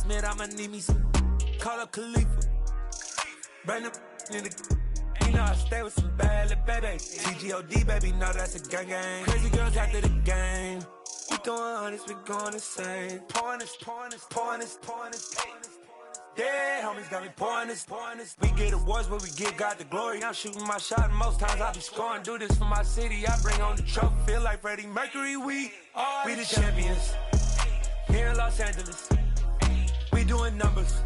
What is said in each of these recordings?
last minute, I'ma need me some. Call up Khalifa. Bring them in the. You know I stay with some bad little baby. TGOD, baby, know that's a gang gang. Crazy girls after the game. We doing honest, we going insane. Pouring this. Yeah, homies got me pouring this. We get awards, but we give God the glory. I'm shooting my shot, and most times I be scoring. Do this for my city, I bring on the trophy. Feel like Freddie Mercury, we the champions. Here in Los Angeles, we doing numbers.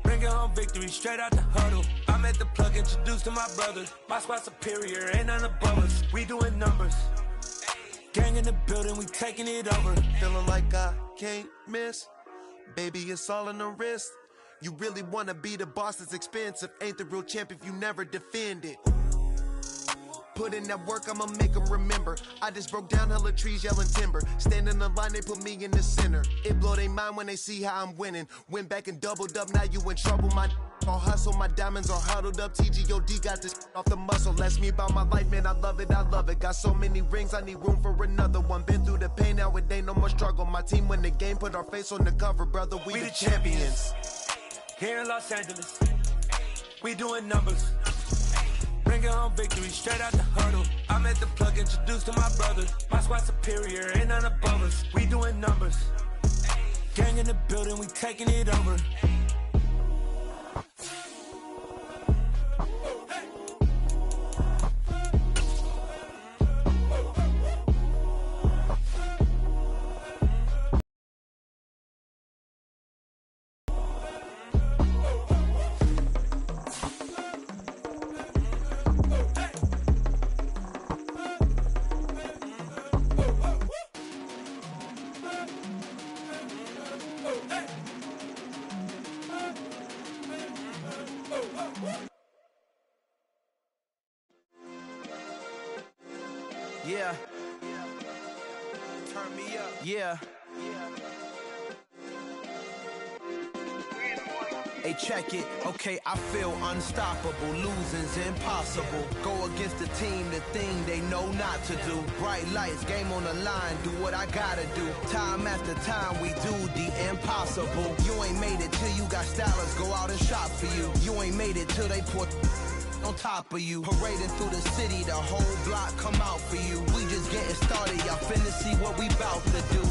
Bringing home victory, straight out the huddle. I'm at the plug, introduced to my brothers. My squad superior, ain't none above us. We doing numbers. Gang in the building, we taking it over. Feeling like I can't miss. Baby, it's all in the wrist. You really wanna be the boss, it's expensive. Ain't the real champ if you never defend it. Put in that work, I'ma make them remember. I just broke down hella trees, yelling timber. Stand in the line, they put me in the center. It blow their mind when they see how I'm winning. Went back and doubled up, now you in trouble. My all hustle, my diamonds are huddled up. TGOD got this off the muscle. That's me about my life, man, I love it. Got so many rings, I need room for another one. Been through the pain, now it ain't no more struggle. My team win the game, put our face on the cover, brother, we the champions. Here in Los Angeles, we doing numbers. Bringing home victory, straight out the huddle. I'm at the plug, introduced to my brothers. My squad superior, ain't none above us. We doing numbers. Gang in the building, we taking it over. Yeah. Turn me up. Yeah. Hey, check it. Okay, I feel unstoppable. Losing's impossible. Go against the team, the thing they know not to do. Bright lights, game on the line. Do what I gotta do. Time after time, we do the impossible. You ain't made it till you got stylers go out and shop for you. You ain't made it till they put on top of you. Parading through the city, the whole block come out for you. We just getting started, y'all finna see what we bout to do.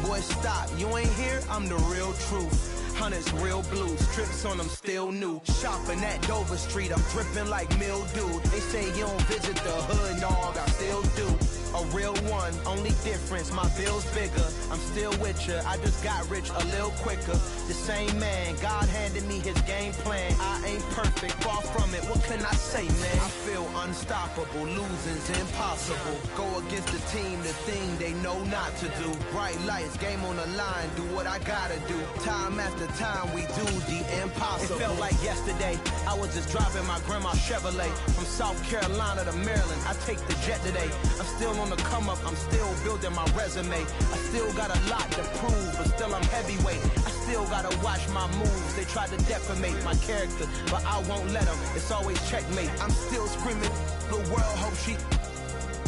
Boy, stop, you ain't here, I'm the real truth. Hunters, real blue, strips on them still new. Shopping at Dover Street, I'm dripping like mildew. They say you don't visit the hood, dog, I still do. A real one, only difference, my bill's bigger. I'm still with ya, I just got rich a little quicker. The same man, God handed me his game plan. I ain't perfect, far from it, what can I say, man? I feel unstoppable, losing's impossible. Go against the team, the thing they know not to do. Bright lights, game on the line, do what I gotta do. Time after time, we do the impossible. It felt like yesterday, I was just driving my grandma's Chevrolet. From South Carolina to Maryland, I take the jet today. I'm still on the come up, I'm still building my resume. I still got a lot to prove, but still I'm heavyweight. I still gotta watch my moves. They try to defamate my character, but I won't let them. It's always checkmate. I'm still screaming, the world hope she.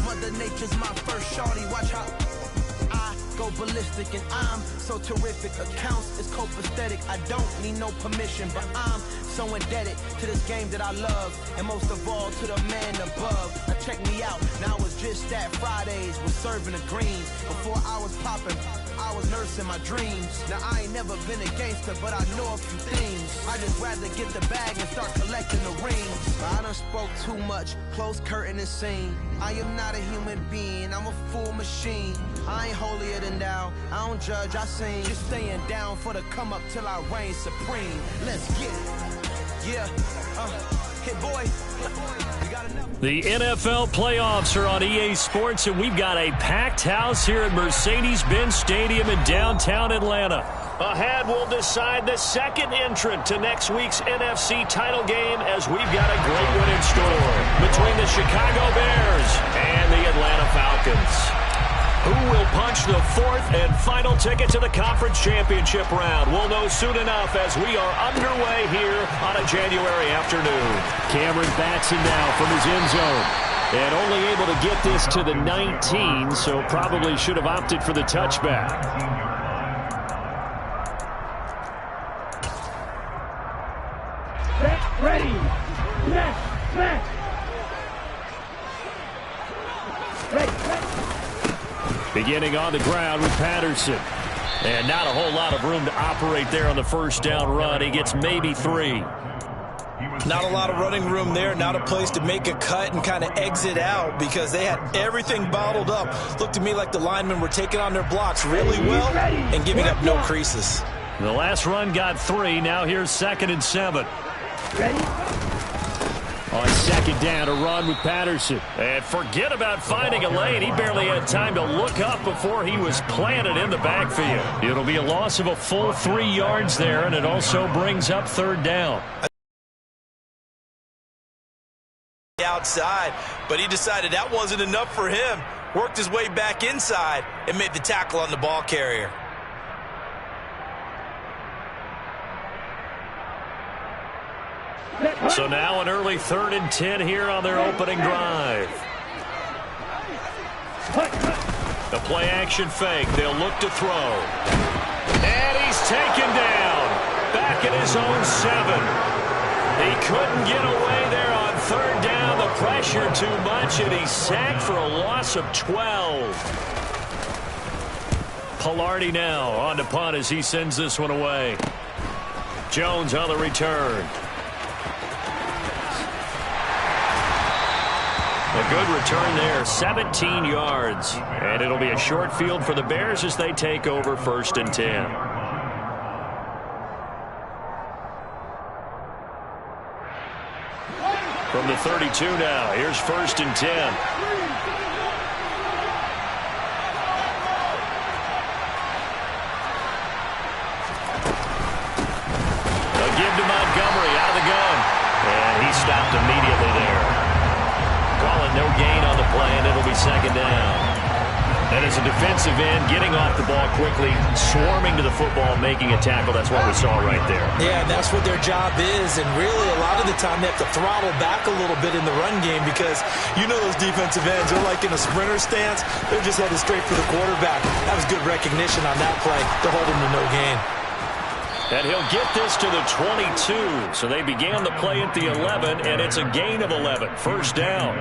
Mother Nature's my first shorty, watch how I go ballistic, and I'm so terrific. Accounts is copacetic. I don't need no permission, but I'm so indebted to this game that I love, and most of all to the man above. Now check me out, now it's just that Fridays was serving the greens. Before I was popping, I was nursing my dreams. Now I ain't never been a gangster, but I know a few things. I just rather get the bag and start collecting the rings. But I done spoke too much, close curtain and scene. I am not a human being, I'm a full machine. I ain't holier than thou, I don't judge, I sing. Just staying down for the come up till I reign supreme. Let's get it. Yeah, hit boy. The NFL playoffs are on EA Sports, and we've got a packed house here at Mercedes-Benz Stadium in downtown Atlanta. Ahead, we'll decide the second entrant to next week's NFC title game, as we've got a great one in store between the Chicago Bears and the Atlanta Falcons. Who will punch the fourth and final ticket to the conference championship round? We'll know soon enough as we are underway here on a January afternoon. Cameron Batson now from his end zone. And only able to get this to the 19, so probably should have opted for the touchback. Ready. Snap. Snap. Beginning on the ground with Patterson. And not a whole lot of room to operate there on the first down run. He gets maybe 3. Not a lot of running room there, not a place to make a cut and kind of exit out because they had everything bottled up. Looked to me like the linemen were taking on their blocks really well and giving up no creases. The last run got 3. Now here's 2nd and 7. On second down, a run with Patterson. And forget about finding a lane. He barely had time to look up before he was planted in the backfield. It'll be a loss of a full 3 yards there, and it also brings up 3rd down. Outside, but he decided that wasn't enough for him. Worked his way back inside and made the tackle on the ball carrier. So now an early 3rd and 10 here on their opening drive. The play action fake. They'll look to throw. And he's taken down. Back at his own 7. He couldn't get away there on 3rd down. The pressure too much, and he's sacked for a loss of 12. Pilardi now on to punt as he sends this one away. Jones on the return. A good return there, 17 yards. And it'll be a short field for the Bears as they take over 1st and 10. From the 32 now, here's 1st and 10. A give to Montgomery out of the gun. And he stopped immediately there. Calling no gain on the play, and it'll be 2nd down. And as a defensive end, getting off the ball quickly, swarming to the football, making a tackle, that's what we saw right there. Yeah, and that's what their job is, and really a lot of the time they have to throttle back a little bit in the run game because you know those defensive ends, they're like in a sprinter stance. They're just headed straight for the quarterback. That was good recognition on that play to hold him to no gain. And he'll get this to the 22. So they began the play at the 11, and it's a gain of 11. 1st down.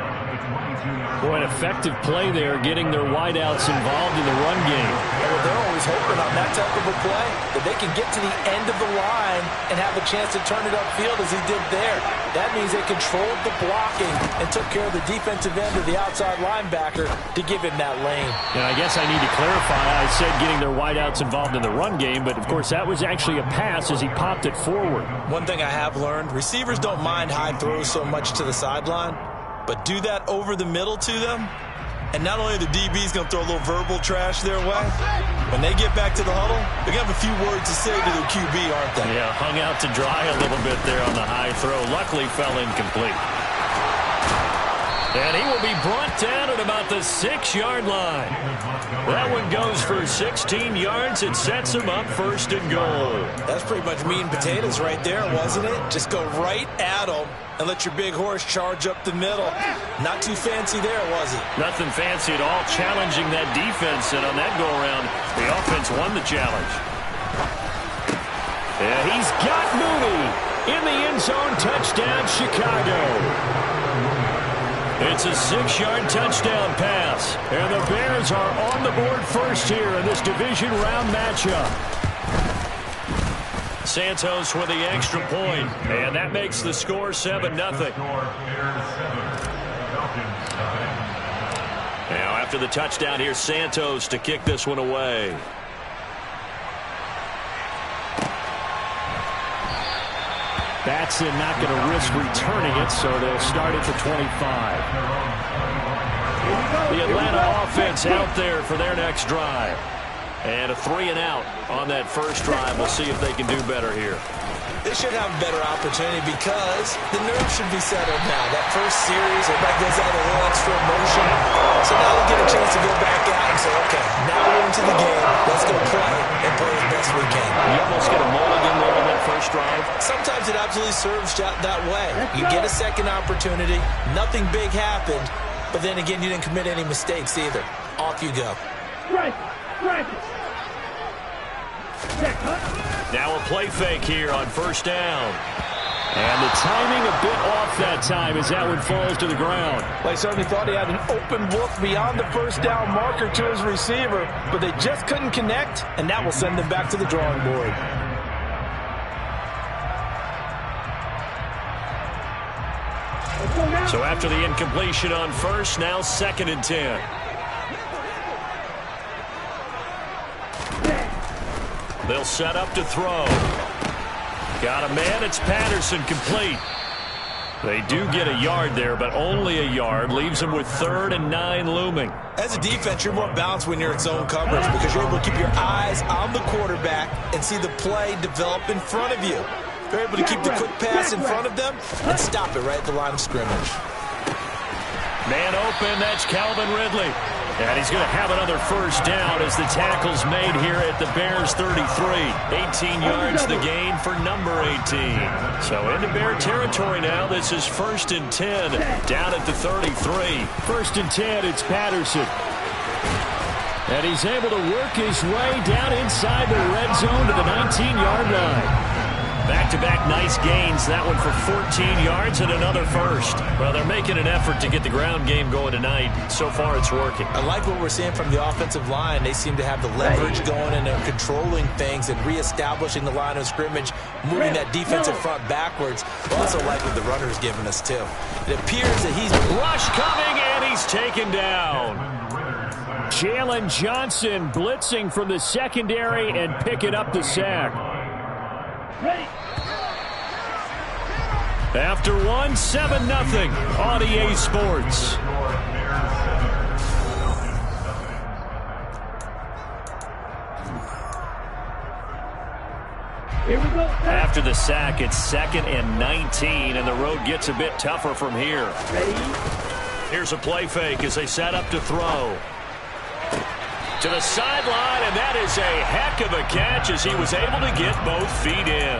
Boy, an effective play there, getting their wideouts involved in the run game. Well, they're always hoping on that type of a play that they can get to the end of the line and have a chance to turn it upfield as he did there. That means they controlled the blocking and took care of the defensive end of the outside linebacker to give him that lane. And I guess I need to clarify, I said getting their wideouts involved in the run game, but of course that was actually a pass as he popped it forward. One thing I have learned, receivers don't mind high throws so much to the sideline, but do that over the middle to them, and not only are the DBs going to throw a little verbal trash their way, when they get back to the huddle, they're going to have a few words to say to their QB, aren't they? Yeah, hung out to dry a little bit there on the high throw. Luckily fell incomplete. And he will be brought down at about the 6-yard line. That one goes for 16 yards. It sets him up 1st and goal. That's pretty much meat and potatoes right there, wasn't it? Just go right at him and let your big horse charge up the middle. Not too fancy there, was it? Nothing fancy at all, challenging that defense. And on that go-around, the offense won the challenge. And he's got Mooney in the end zone. Touchdown, Chicago. It's a 6-yard touchdown pass. And the Bears are on the board first here in this division round matchup. Santos with the extra point. And that makes the score 7-0. Now after the touchdown, here's Santos to kick this one away. Batson not going to risk returning it, so they'll start at the 25. The Atlanta offense out there for their next drive. And a 3-and-out on that first drive. We'll see if they can do better here. They should have a better opportunity because the nerves should be settled now. That first series, everybody goes out a little extra emotion. So now they'll get a chance to go back out and say, okay, now we're into the game. Let's go play and play as best we can. You almost get a mulligan there on that first drive. Sometimes it absolutely serves that way. You get a second opportunity. Nothing big happened. But then again, you didn't commit any mistakes either. Off you go. Now a play fake here on 1st down. And the timing a bit off that time as that one falls to the ground. Well, he certainly thought he had an open look beyond the first down marker to his receiver, but they just couldn't connect, and that will send them back to the drawing board. So after the incompletion on first, now 2nd and 10. They'll set up to throw. Got a man, it's Patterson, complete. They do get a yard there, but only a yard. Leaves them with 3rd and 9 looming. As a defense, you're more balanced when you're in zone coverage because you're able to keep your eyes on the quarterback and see the play develop in front of you. You're able to keep the quick pass in front of them and stop it right at the line of scrimmage. Man open, that's Calvin Ridley. And he's going to have another first down as the tackle's made here at the Bears 33. 18 yards the gain for number 18. So into Bear territory now. This is 1st and 10 down at the 33. 1st and 10, it's Patterson. And he's able to work his way down inside the red zone to the 19-yard line. Back-to-back nice gains. That one for 14 yards and another first. Well, they're making an effort to get the ground game going tonight. So far, it's working. I like what we're seeing from the offensive line. They seem to have the leverage going and they're controlling things and reestablishing the line of scrimmage, moving that defensive front backwards. I also like what the runner's giving us, too. It appears that he's... Rush coming, and he's taken down. Jalen Johnson blitzing from the secondary and picking up the sack. After 7-0 on EA Sports. Here we go. After the sack, it's 2nd and 19, and the road gets a bit tougher from here. Here's a play fake as they set up to throw. To the sideline, and that is a heck of a catch as he was able to get both feet in.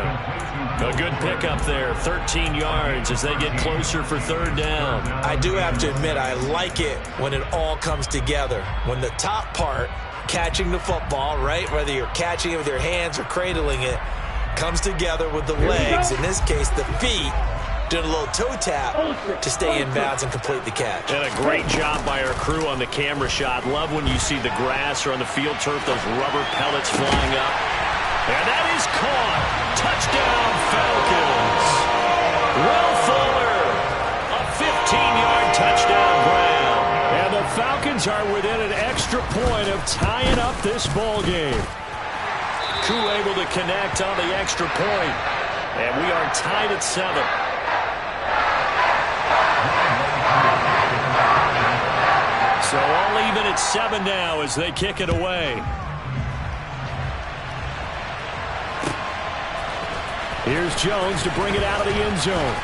A good pickup there, 13 yards as they get closer for 3rd down. I do have to admit, I like it when it all comes together. When the top part, catching the football, right, whether you're catching it with your hands or cradling it, comes together with the legs, in this case the feet, doing a little toe tap to stay in bounds and complete the catch. And a great job by our crew on the camera shot. Love when you see the grass or on the field turf, those rubber pellets flying up. And that is caught. Touchdown, Falcons. Will Fuller, a 15-yard touchdown grab. And the Falcons are within an extra point of tying up this ball game. Crew able to connect on the extra point. And we are tied at 7. So all even at 7 now as they kick it away. Here's Jones to bring it out of the end zone.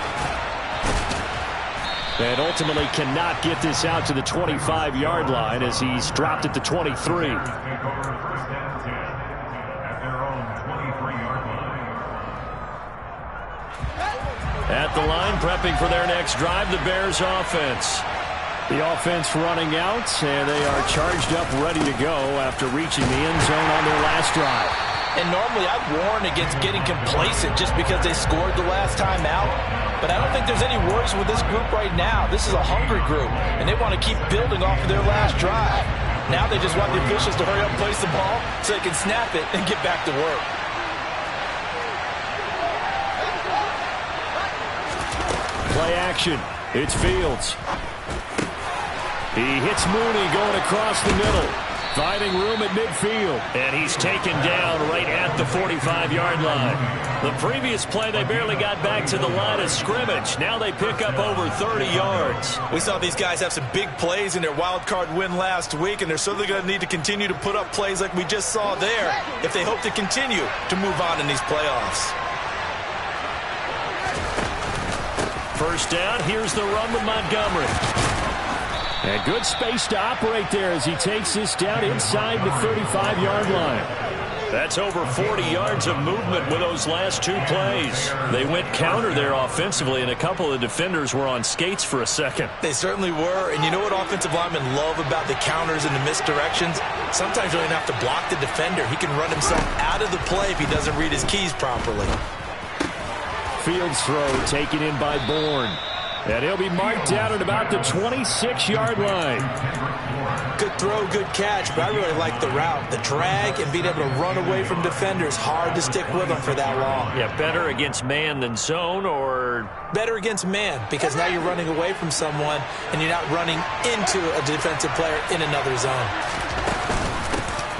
And ultimately cannot get this out to the 25-yard line as he's dropped at the 23. At the line, prepping for their next drive, the Bears offense. The offense running out, and they are charged up, ready to go after reaching the end zone on their last drive. And normally I'd warn against getting complacent just because they scored the last time out. But I don't think there's any worries with this group right now. This is a hungry group, and they want to keep building off of their last drive. Now they just want the officials to hurry up and place the ball so they can snap it and get back to work. Play action. It's Fields. He hits Mooney going across the middle. Finding room at midfield. And he's taken down right at the 45-yard line. The previous play, they barely got back to the line of scrimmage. Now they pick up over 30 yards. We saw these guys have some big plays in their wild card win last week, and they're certainly going to need to continue to put up plays like we just saw there if they hope to continue to move on in these playoffs. First down, here's the run with Montgomery. And good space to operate there as he takes this down inside the 35-yard line. That's over 40 yards of movement with those last 2 plays. They went counter there offensively, and a couple of defenders were on skates for a second. They certainly were, and you know what offensive linemen love about the counters and the misdirections? Sometimes you don't even have to block the defender. He can run himself out of the play if he doesn't read his keys properly. Fields throw taken in by Bourne. And he'll be marked down at about the 26-yard line. Good throw, good catch, but I really like the route. The drag and being able to run away from defenders, hard to stick with them for that long. Yeah, better against man than zone, or? Better against man, because now you're running away from someone and you're not running into a defensive player in another zone.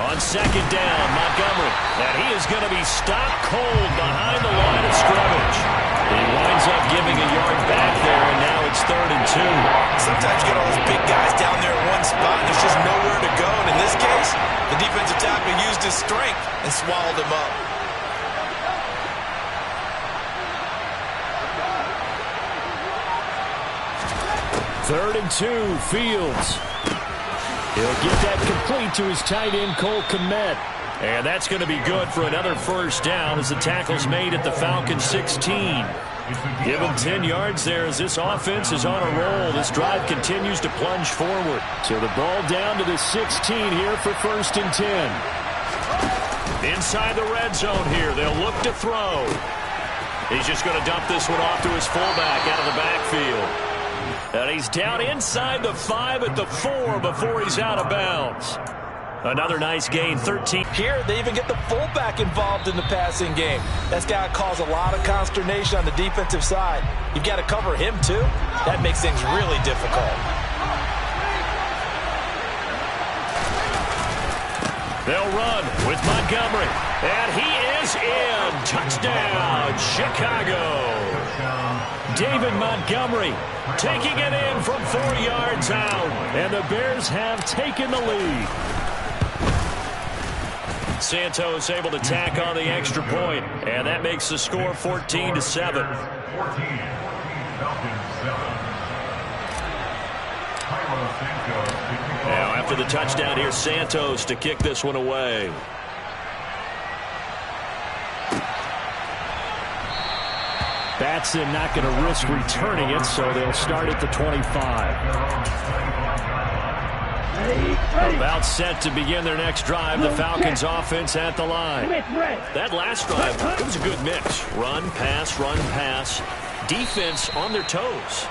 On second down, Montgomery. And he is going to be stopped cold behind the line of scrimmage. He winds up giving a yard back there, and now it's 3rd and 2. Sometimes you get all those big guys down there in one spot, and there's just nowhere to go. And in this case, the defensive tackle used his strength and swallowed him up. Third and 2, Fields. He'll get that complete to his tight end, Cole Kmet. And that's going to be good for another first down as the tackle's made at the Falcons 16. Give him 10 yards there as this offense is on a roll. This drive continues to plunge forward. So the ball down to the 16 here for 1st and 10. Inside the red zone here. They'll look to throw. He's just going to dump this one off to his fullback out of the backfield. And he's down inside the 5 at the 4 before he's out of bounds. Another nice gain, 13. Here, they even get the fullback involved in the passing game. That's got to cause a lot of consternation on the defensive side. You've got to cover him, too. That makes things really difficult. They'll run with Montgomery. And he is in. Touchdown, Chicago. David Montgomery taking it in from 4 yards out. And the Bears have taken the lead. Santos able to tack on the extra point, and that makes the score 14-7. Now after the touchdown, here's Santos to kick this one away. Batson not going to risk returning it, so they'll start at the 25. About set to begin their next drive. The Falcons offense at the line. That last drive, it was a good mix. Run, pass. Defense on their toes.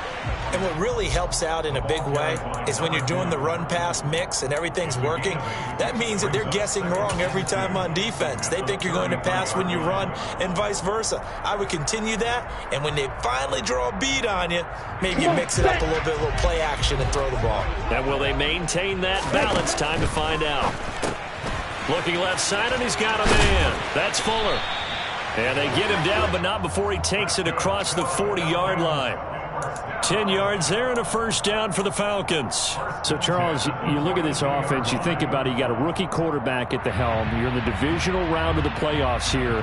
And what really helps out in a big way is when you're doing the run-pass mix and everything's working, that means that they're guessing wrong every time on defense. They think you're going to pass when you run and vice versa. I would continue that, and when they finally draw a beat on you, maybe you mix it up a little bit, a little play action and throw the ball. And will they maintain that balance? Time to find out. Looking left side, and he's got a man. That's Fuller. And they get him down, but not before he takes it across the 40-yard line. 10 yards there and a first down for the Falcons. So, Charles, you look at this offense, you think about it, you got a rookie quarterback at the helm. You're in the divisional round of the playoffs here.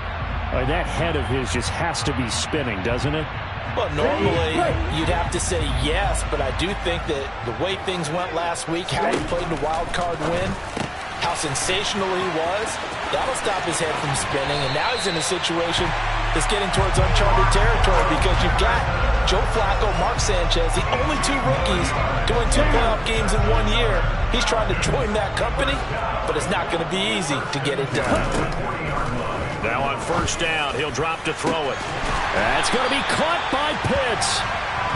That head of his just has to be spinning, doesn't it? Well, normally you'd have to say yes, but I do think that the way things went last week, how he played the wild card win, how sensational he was, that'll stop his head from spinning. And now he's in a situation that's getting towards uncharted territory because you've got Joe Flacco, Mark Sanchez, the only 2 rookies doing 2 playoff games in 1 year. He's trying to join that company, but it's not going to be easy to get it done. Now on first down, he'll drop to throw it. That's going to be caught by Pitts.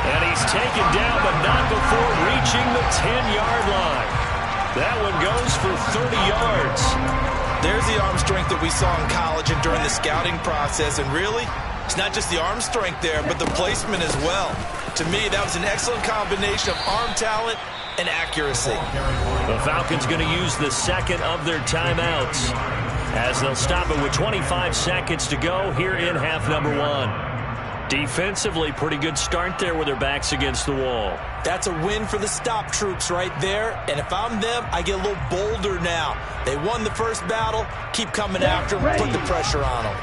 And he's taken down, but not before reaching the 10-yard line. That one goes for 30 yards. There's the arm strength that we saw in college and during the scouting process. And really, it's not just the arm strength there, but the placement as well. To me, that was an excellent combination of arm talent and accuracy. The Falcons going to use the second of their timeouts as they'll stop it with 25 seconds to go here in half number 1. Defensively, pretty good start there with their backs against the wall. That's a win for the stop troops right there. And if I'm them, I get a little bolder now. They won the first battle. Keep coming after them. Put the pressure on them.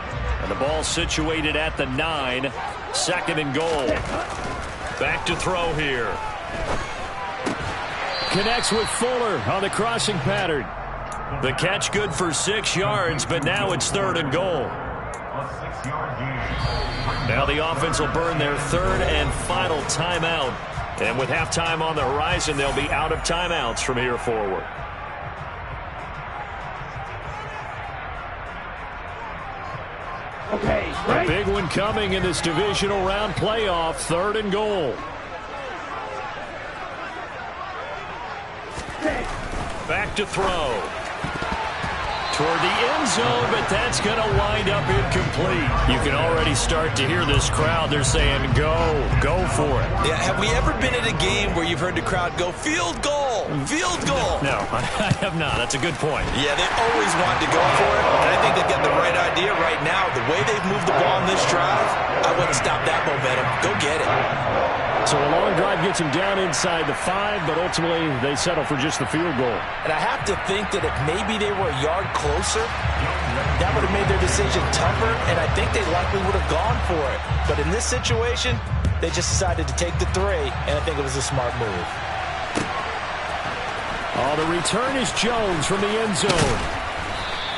And the ball situated at the 9. 2nd and goal. Back to throw here. Connects with Fuller on the crossing pattern. The catch good for 6 yards, but now it's 3rd and goal. Now the offense will burn their 3rd and final timeout. And with halftime on the horizon, they'll be out of timeouts from here forward. Okay, A big one coming in this divisional round playoff, 3rd and goal. Back to throw. Toward the end zone, but that's going to wind up incomplete. You can already start to hear this crowd. They're saying, go for it. Yeah, have we ever been at a game where you've heard the crowd go, field goal, field goal? No, I have not. That's a good point. Yeah, they always wanted to go for it, and I think they've got the right idea right now. The way they've moved the ball in this drive, I wouldn't stop that momentum. Go get it. So a long drive gets them down inside the 5, but ultimately they settle for just the field goal. And I have to think that if maybe they were a yard closer, that would have made their decision tougher, and I think they likely would have gone for it. But in this situation, they just decided to take the 3, and I think it was a smart move. Oh, the return is Jones from the end zone.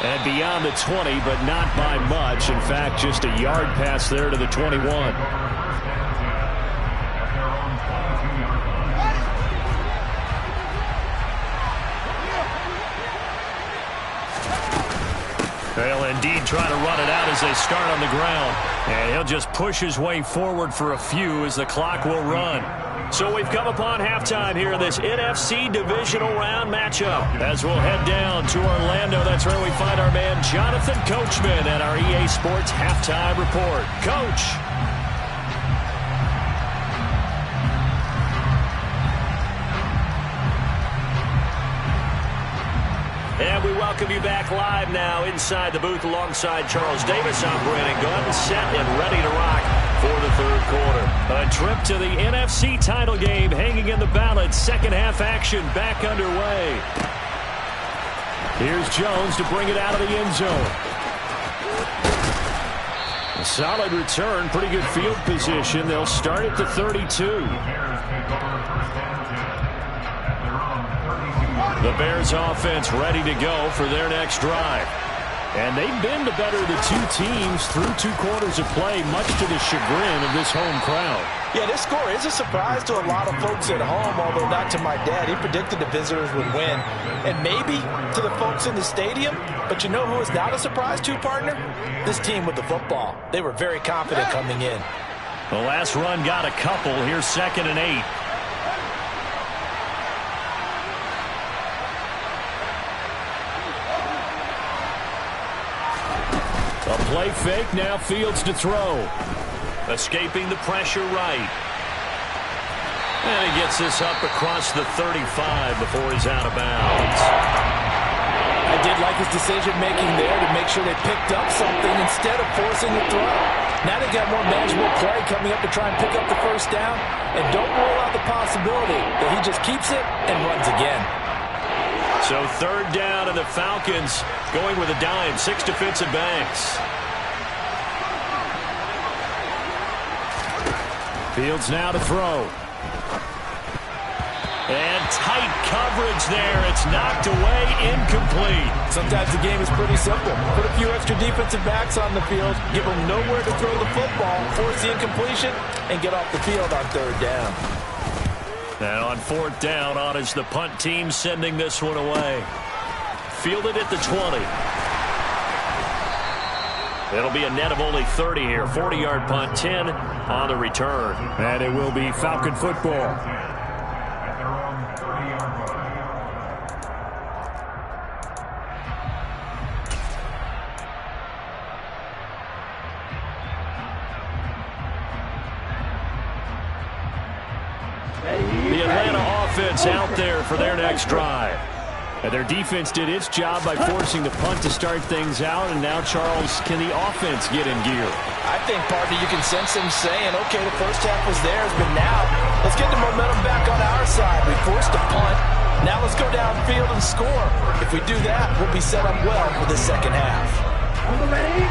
And beyond the 20, but not by much. In fact, just a yard pass there to the 21. They'll indeed try to run it out as they start on the ground. And he'll just push his way forward for a few as the clock will run. So we've come upon halftime here in this NFC Divisional Round matchup. As we'll head down to Orlando, that's where we find our man Jonathan Coachman at our EA Sports Halftime Report. Coach. And we welcome you back live now inside the booth alongside Charles Davis. I'm Brandon Gunn, set and ready to rock for the 3rd quarter. A trip to the NFC title game hanging in the balance. Second half action back underway. Here's Jones to bring it out of the end zone. A solid return, pretty good field position. They'll start at the 32. The Bears offense ready to go for their next drive. And they've been the better of the 2 teams through 2 quarters of play, much to the chagrin of this home crowd. Yeah, this score is a surprise to a lot of folks at home, although not to my dad. He predicted the visitors would win. And maybe to the folks in the stadium. But you know who is not a surprise to, partner? This team with the football. They were very confident coming in. The last run got a couple. Here's 2nd and 8. A play fake, now Fields to throw. Escaping the pressure right. And he gets this up across the 35 before he's out of bounds. I did like his decision-making there to make sure they picked up something instead of forcing the throw. Now they got more manageable play coming up to try and pick up the 1st down. And don't rule out the possibility that he just keeps it and runs again. So 3rd down, and the Falcons going with a dime. 6 defensive backs. Fields now to throw. And tight coverage there. It's knocked away, incomplete. Sometimes the game is pretty simple. Put a few extra defensive backs on the field, give them nowhere to throw the football, force the incompletion, and get off the field on 3rd down. And on 4th down, on is the punt team sending this one away. Fielded at the 20. It'll be a net of only 30 here. 40-yard punt, 10 on the return. And it will be Falcon football. The Atlanta offense out there for their next drive. And their defense did its job by forcing the punt to start things out. And now, Charles, can the offense get in gear? I think, partner, you can sense them saying, okay, the first half was theirs, but now let's get the momentum back on our side. We forced a punt. Now let's go downfield and score. If we do that, we'll be set up well for the second half. Ready?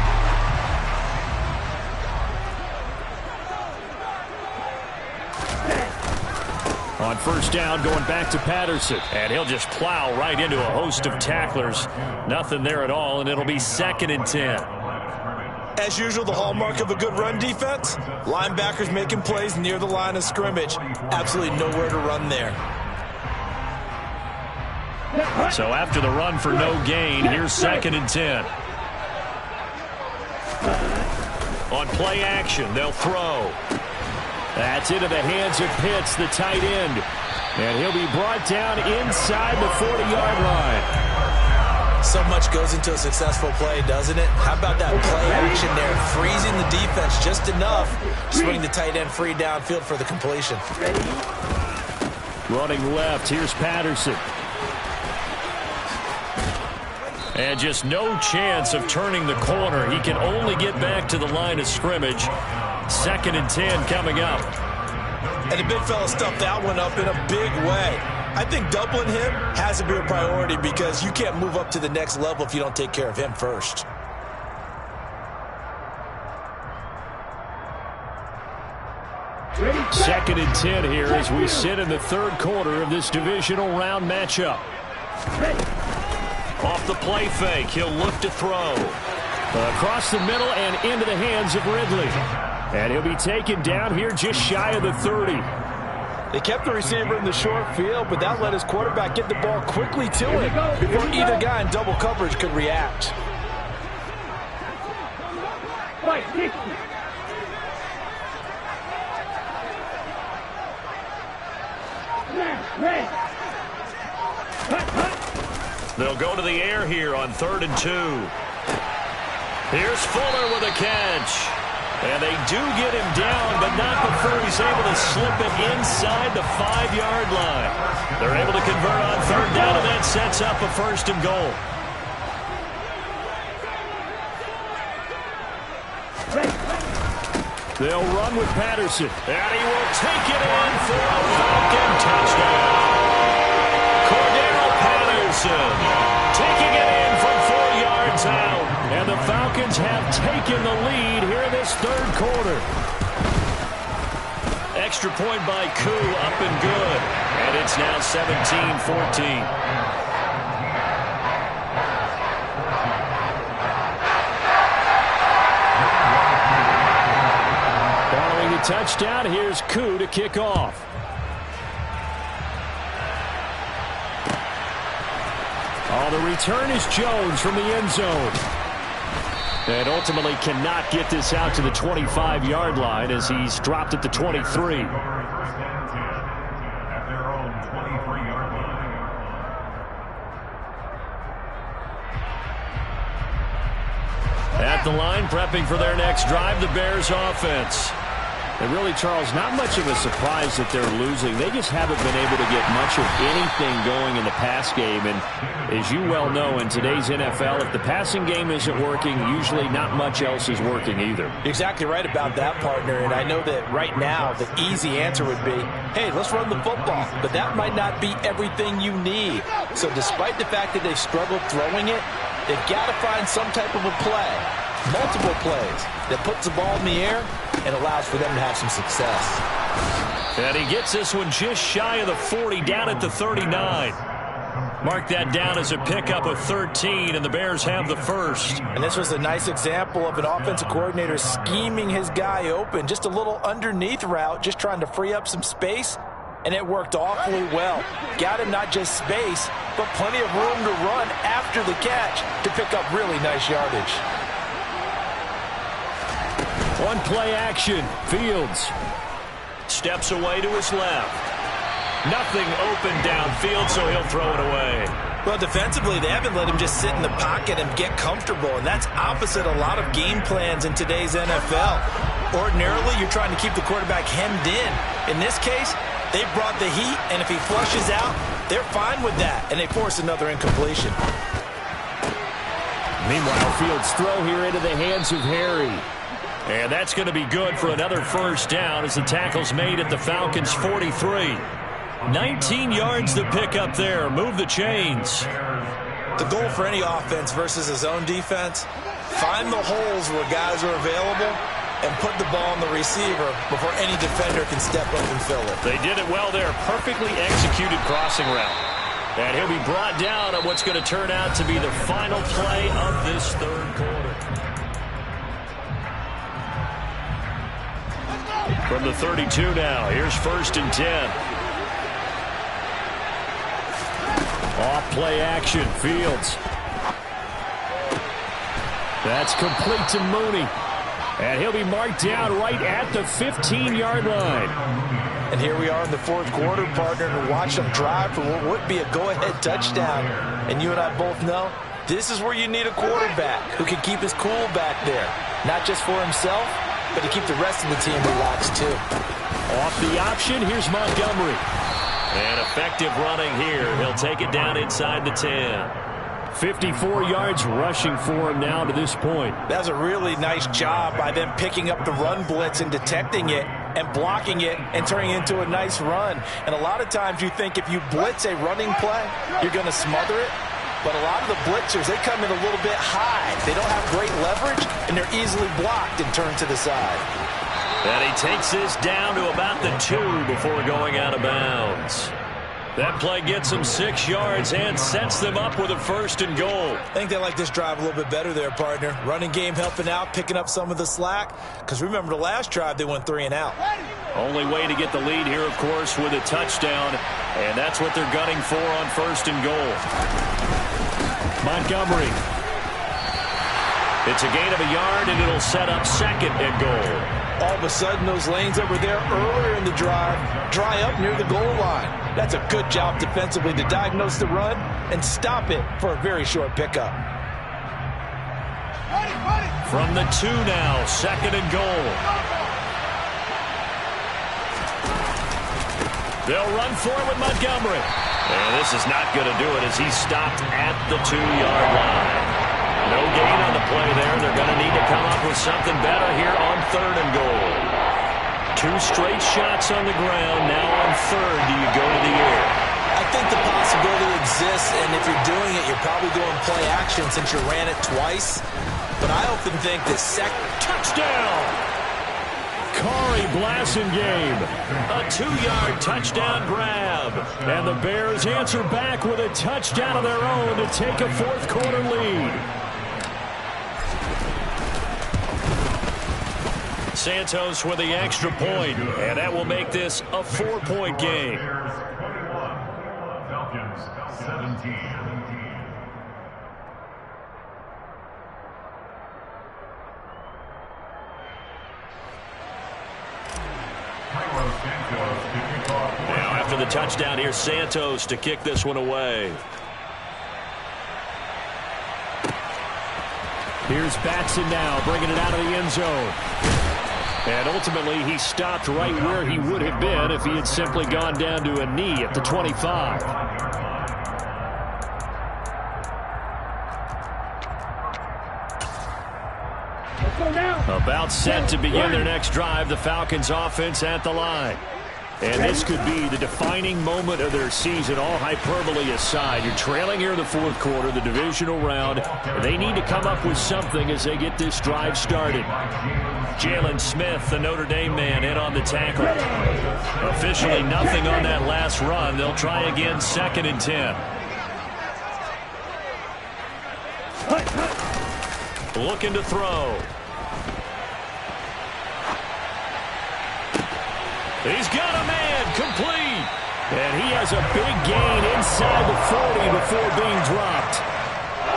On 1st down, going back to Patterson. And he'll just plow right into a host of tacklers. Nothing there at all, and it'll be 2nd and 10. As usual, the hallmark of a good run defense, linebackers making plays near the line of scrimmage. Absolutely nowhere to run there. So after the run for no gain, here's 2nd and 10. On play action, they'll throw. That's into the hands of Pitts, the tight end. And he'll be brought down inside the 40-yard line. So much goes into a successful play, doesn't it? How about that play action there? Freezing the defense just enough, swinging the tight end free downfield for the completion. Running left, here's Patterson. And just no chance of turning the corner. He can only get back to the line of scrimmage. 2nd and 10 coming up. And the big fella stuffed that one up in a big way. I think doubling him has to be a priority because you can't move up to the next level if you don't take care of him first. Second and 10 here as we sit in the 3rd quarter of this divisional round matchup. Off the play fake, he'll look to throw. Across the middle and into the hands of Ridley. And he'll be taken down here just shy of the 30. They kept the receiver in the short field, but that let his quarterback get the ball quickly to him before either guy in double coverage could react. They'll go to the air here on 3rd and 2. Here's Fuller with a catch. And they do get him down, but not before he's able to slip it inside the 5-yard line. They're able to convert on 3rd down, and that sets up a 1st and goal. They'll run with Patterson, and he will take it in for a Falcon touchdown. Cordero Patterson taking it in from 4 yards out. And the Falcons have taken the lead here in this 3rd quarter. Extra point by Koo, up and good. And it's now 17-14. Following the touchdown, here's Koo to kick off. Oh, the return is Jones from the end zone. And ultimately cannot get this out to the 25-yard line as he's dropped at the 23. At the line, prepping for their next drive, the Bears offense. And really, Charles, not much of a surprise that they're losing. They just haven't been able to get much of anything going in the pass game. And as you well know, in today's NFL, if the passing game isn't working, usually not much else is working either. Exactly right about that, partner. And I know that right now the easy answer would be, hey, let's run the football. But that might not be everything you need. So despite the fact that they've struggled throwing it, they've got to find some type of a play, multiple plays, that puts the ball in the air and allows for them to have some success. And he gets this one just shy of the 40, down at the 39. Mark that down as a pickup of 13, and the Bears have the 1st. And this was a nice example of an offensive coordinator scheming his guy open. Just a little underneath route, just trying to free up some space, and it worked awfully well. Got him not just space, but plenty of room to run after the catch to pick up really nice yardage. On play action, Fields steps away to his left. Nothing open downfield, so he'll throw it away. Well, defensively, they haven't let him just sit in the pocket and get comfortable, and that's opposite a lot of game plans in today's NFL. Ordinarily, you're trying to keep the quarterback hemmed in. In this case, they brought the heat, and if he flushes out, they're fine with that, and they force another incompletion. Meanwhile, Fields' throw here into the hands of Harry. And that's going to be good for another 1st down as the tackle's made at the Falcons' 43. 19 yards to pick up there. Move the chains. The goal for any offense versus his own defense, find the holes where guys are available and put the ball on the receiver before any defender can step up and fill it. They did it well there. Perfectly executed crossing route. And he'll be brought down on what's going to turn out to be the final play of this 3rd quarter. From the 32 now, here's 1st and 10. Off play action, Fields. That's complete to Mooney. And he'll be marked down right at the 15-yard line. And here we are in the fourth quarter, partner, and watch them drive for what would be a go-ahead touchdown. And you and I both know this is where you need a quarterback who can keep his cool back there. Not just for himself, but to keep the rest of the team relaxed too. Off the option, here's Montgomery. And effective running here. He'll take it down inside the 10. 54 yards rushing for him now to this point. That was a really nice job by them picking up the run blitz and detecting it and blocking it and turning it into a nice run. And a lot of times you think if you blitz a running play, you're going to smother it. But a lot of the blitzers, they come in a little bit high. They don't have great leverage, and they're easily blocked and turned to the side. And he takes this down to about the 2 before going out of bounds. That play gets them 6 yards and sets them up with a 1st and goal. I think they like this drive a little bit better there, partner. Running game helping out, picking up some of the slack. Because remember, the last drive, they went 3 and out. Only way to get the lead here, of course, with a touchdown. And that's what they're gunning for on 1st and goal. Montgomery. It's a gain of a yard, and it'll set up 2nd and goal. All of a sudden, those lanes that were there earlier in the drive dry up near the goal line. That's a good job defensively to diagnose the run and stop it for a very short pickup. From the 2 now, 2nd and goal. They'll run for it with Montgomery. And this is not going to do it as he's stopped at the 2-yard line. No gain on the play there. They're going to need to come up with something better here on 3rd and goal. 2 straight shots on the ground. Now on 3rd, do you go to the air? I think the possibility exists, and if you're doing it, you're probably going play action since you ran it twice. But I often think that touchdown! Corey Blasingame, a 2-yard touchdown grab. And the Bears answer back with a touchdown of their own to take a 4th quarter lead. Santos with the extra point, and that will make this a 4-point game. Falcons 17. Now after the touchdown, here's Santos to kick this one away. Here's Batson now, bringing it out of the end zone. And ultimately, he stopped right where he would have been if he had simply gone down to a knee at the 25. About set to begin their next drive, the Falcons offense at the line. And this could be the defining moment of their season, all hyperbole aside. You're trailing here in the 4th quarter, the divisional round. And they need to come up with something as they get this drive started. Jalen Smith, the Notre Dame man, in on the tackle. Officially nothing on that last run. They'll try again, 2nd and 10. Looking to throw. He's got a man, complete. And he has a big gain inside the 40 before being dropped.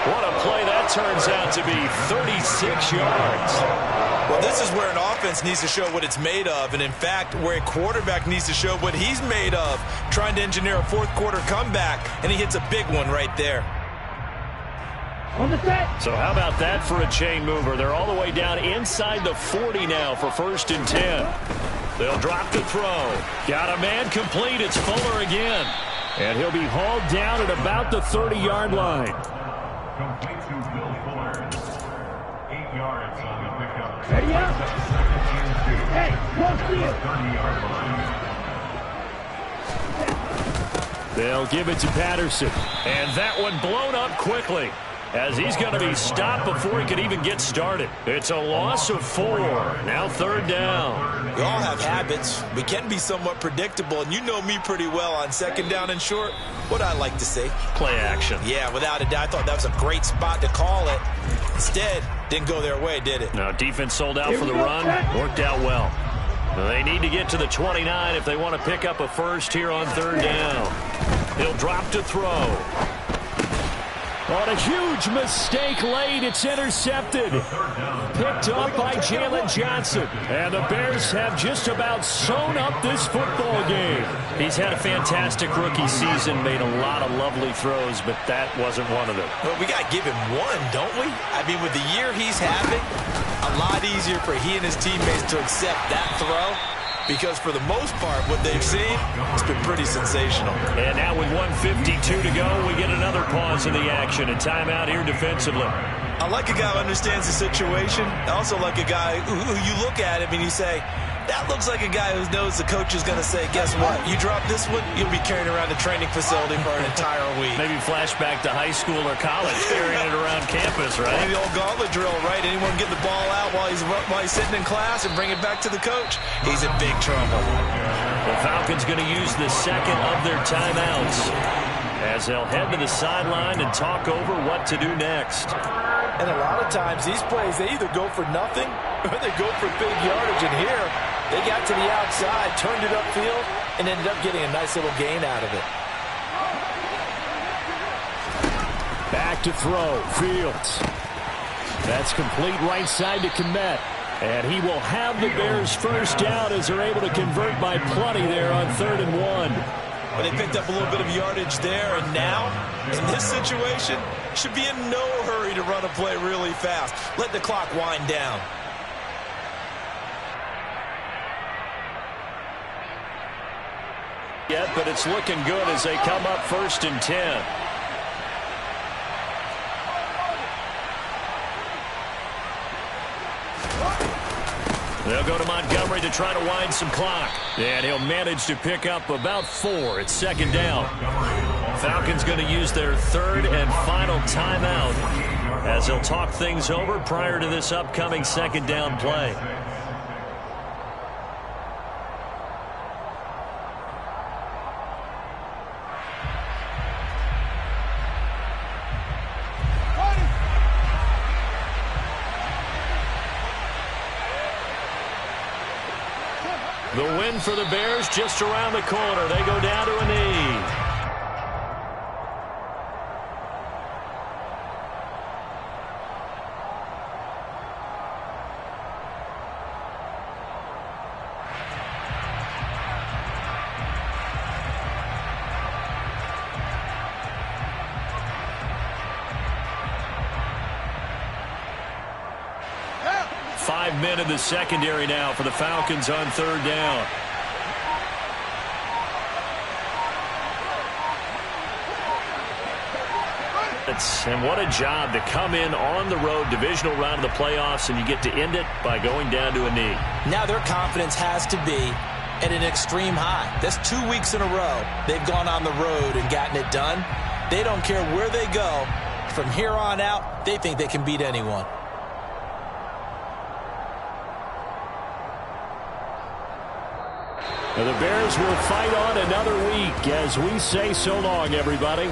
What a play that turns out to be, 36 yards. Well, this is where an offense needs to show what it's made of, and in fact, where a quarterback needs to show what he's made of, trying to engineer a 4th quarter comeback, and he hits a big one right there. So how about that for a chain mover? They're all the way down inside the 40 now for 1st and 10. They'll drop the throw. Got a man complete. It's Fuller again. And he'll be hauled down at about the 30-yard line. Complete to Bill Fuller. 8 yards on the pickup. Ready up. Hey, close to you. 30-yard line. They'll give it to Patterson. And that one blown up quickly, as he's going to be stopped before he could even get started. It's a loss of 4. Now 3rd down. We all have habits. We can be somewhat predictable, and you know me pretty well on 2nd down and short. What I like to say. Play action. Yeah, without a doubt. I thought that was a great spot to call it. Instead, didn't go their way, did it? No, defense sold out for the run. Worked out well. They need to get to the 29 if they want to pick up a 1st here on 3rd down. He'll drop to throw. On a huge mistake late, it's intercepted. Picked up by Jalen Johnson. And the Bears have just about sewn up this football game. He's had a fantastic rookie season, made a lot of lovely throws, but that wasn't one of them. Well, we got to give him one, don't we? I mean, with the year he's having, a lot easier for he and his teammates to accept that throw. Because for the most part, what they've seen, it's been pretty sensational. And now with 1:52 to go, we get another pause in the action. A timeout here defensively. I like a guy who understands the situation. I also like a guy who you look at him and you say, that looks like a guy who knows the coach is going to say, guess what? You drop this one, you'll be carrying around the training facility for an entire week. Maybe flashback to high school or college, carrying it around campus, right? Maybe the old gauntlet drill, right? Anyone get the ball out while he's sitting in class and bring it back to the coach? He's in big trouble. The Falcons going to use the second of their timeouts as they'll head to the sideline and talk over what to do next. And a lot of times these plays, they either go for nothing or they go for big yardage. And here, they got to the outside, turned it upfield, and ended up getting a nice little gain out of it. Back to throw, Fields. That's complete right side to Kmet. And he will have the Bears first down as they're able to convert by plenty there on 3rd and 1. Well, they picked up a little bit of yardage there, and now, in this situation, should be in no hurry to run a play really fast. Let the clock wind down. Yet, but it's looking good as they come up 1st and 10. They'll go to Montgomery to try to wind some clock. And he'll manage to pick up about 4. It's 2nd down. Falcons going to use their 3rd and final timeout as they'll talk things over prior to this upcoming 2nd down play. The win for the Bears just around the corner. They go down to a knee. Five men in the secondary now for the Falcons on 3rd down. And what a job to come in on the road, divisional round of the playoffs, and you get to end it by going down to a knee. Now their confidence has to be at an extreme high. That's 2 weeks in a row they've gone on the road and gotten it done. They don't care where they go. From here on out, they think they can beat anyone. The Bears will fight on another week as we say so long, everybody.